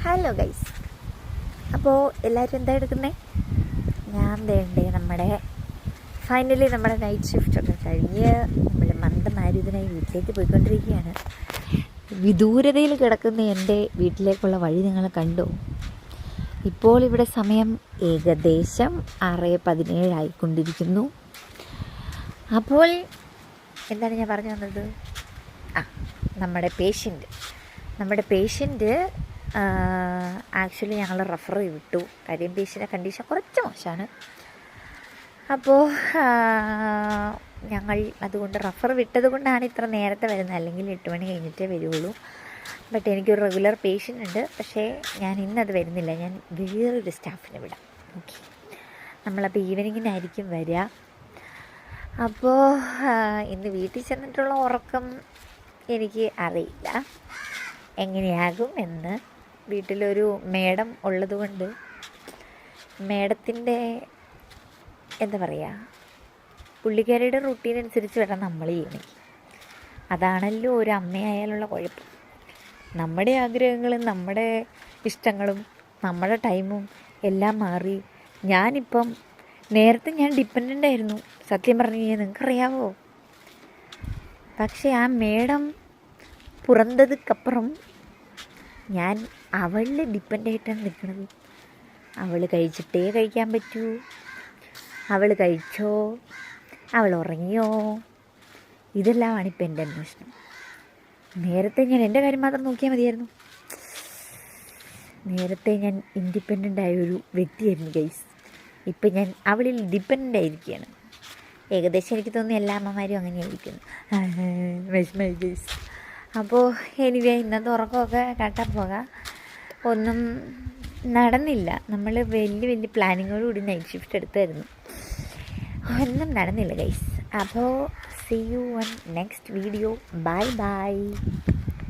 Hello guys, അപ്പോൾ എല്ലാവരും എന്താ എടുക്കുന്നത്? ഞാൻ വേണ്ടേ ഫൈനലി നമ്മുടെ നൈറ്റ് ഷിഫ്റ്റൊക്കെ കഴിഞ്ഞ് നമ്മൾ മന്ദമാരുതനായി വീട്ടിലേക്ക് പോയിക്കൊണ്ടിരിക്കുകയാണ്. വിദൂരതയിൽ കിടക്കുന്ന എൻ്റെ വീട്ടിലേക്കുള്ള വഴി നിങ്ങൾ കണ്ടോ? ഇപ്പോൾ ഇവിടെ സമയം ഏകദേശം 6:17 ആയിക്കൊണ്ടിരിക്കുന്നു. അപ്പോൾ എന്താണ് ഞാൻ പറഞ്ഞു വന്നത്? നമ്മുടെ പേഷ്യൻ്റ് ആക്ച്വലി ഞങ്ങൾ റെഫർ വിട്ടു. കാര്യം പേഷ്യൻ്റെ കണ്ടീഷൻ കുറച്ച് മോശമാണ്. അപ്പോൾ ഞങ്ങൾ അതുകൊണ്ട് റെഫർ വിട്ടത് കൊണ്ടാണ് ഇത്ര നേരത്തെ വരുന്നത്. അല്ലെങ്കിൽ 8 മണി കഴിഞ്ഞിട്ടേ വരുള്ളൂ. ബട്ട് എനിക്കൊരു റെഗുലർ പേഷ്യൻ്റ് ഉണ്ട്. പക്ഷേ ഞാൻ ഇന്നത് വരുന്നില്ല. ഞാൻ വേറൊരു സ്റ്റാഫിനെ വിടാം. ഓക്കെ, നമ്മളപ്പോൾ ഈവനിങ്ങിനായിരിക്കും വരിക. അപ്പോൾ ഇന്ന് വീട്ടിൽ ചെന്നിട്ടുള്ള ഉറക്കം എനിക്ക് അറിയില്ല എങ്ങനെയാകും എന്ന്. വീട്ടിലൊരു മേഡം ഉള്ളതുകൊണ്ട് മേഡത്തിൻ്റെ എന്താ പറയുക, പുള്ളിക്കാരിയുടെ റൂട്ടീൻ അനുസരിച്ച് വേണം നമ്മൾ ചെയ്യണമെങ്കിൽ. അതാണല്ലോ ഒരു അമ്മയായാലുള്ള കുഴപ്പം. നമ്മുടെ ആഗ്രഹങ്ങളും നമ്മുടെ ഇഷ്ടങ്ങളും നമ്മുടെ ടൈമും എല്ലാം മാറി. ഞാനിപ്പം നേരത്തെ ഞാൻ ഡിപ്പെൻഡൻ്റ് ആയിരുന്നു, സത്യം പറഞ്ഞു കഴിഞ്ഞാൽ നിങ്ങൾക്കറിയാവോ. പക്ഷേ ആ മേഡം പുറന്തതുക്കപ്പുറം ഞാൻ അവളിൽ ഡിപ്പെൻഡായിട്ടാണ് നിൽക്കുന്നത്. അവൾ കഴിച്ചിട്ടേ കഴിക്കാൻ പറ്റൂ, അവൾ കഴിച്ചോ, അവൾ ഉറങ്ങിയോ, ഇതെല്ലാമാണ് ഇപ്പം എൻ്റെ അന്വേഷണം. നേരത്തെ ഞാൻ എൻ്റെ കാര്യം മാത്രം നോക്കിയാൽ മതിയായിരുന്നു. നേരത്തെ ഞാൻ ഇൻഡിപെൻഡൻ്റായൊരു വ്യക്തിയായിരുന്നു ഗൈസ്. ഇപ്പം ഞാൻ അവളിൽ ഡിപ്പെൻഡൻ്റ് ആയിരിക്കുകയാണ്. ഏകദേശം എനിക്ക് തോന്നുന്നു എല്ലാ അമ്മമാരും അങ്ങനെയായിരിക്കുന്നു. വിഷമമായി ഗൈസ്. അപ്പോൾ എനിവേ ഇന്നത്തെ ഉറക്കമൊക്കെ കട്ടാൻ പോകാം. ഒന്നും നടന്നില്ല. നമ്മൾ വലിയ പ്ലാനിങ്ങോടുകൂടി നൈറ്റ് ഷിഫ്റ്റ് എടുത്തായിരുന്നു. ഒന്നും നടന്നില്ല ഗൈസ്. അപ്പോൾ see you on next video. By.